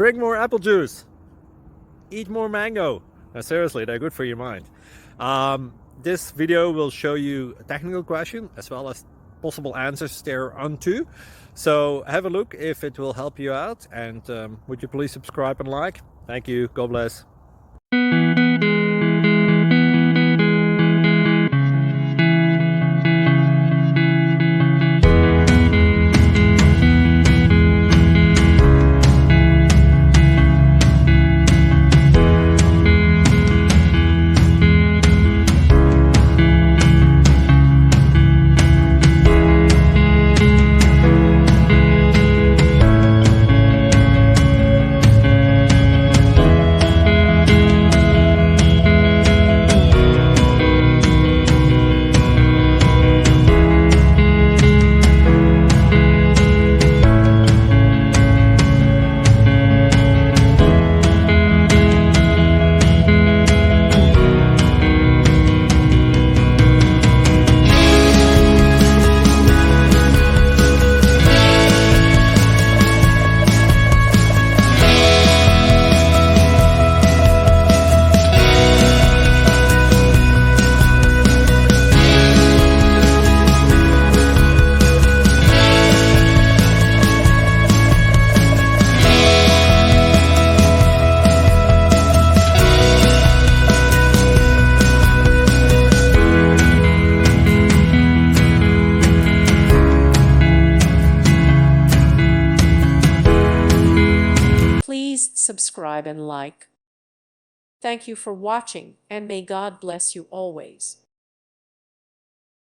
Drink more apple juice. Eat more mango. Now, seriously, they're good for your mind. This video will show you a technical question as well as possible answers thereunto. So have a look if it will help you out, and would you please subscribe and like? Thank you. God bless. Please subscribe and like. Thank you for watching, and may God bless you always.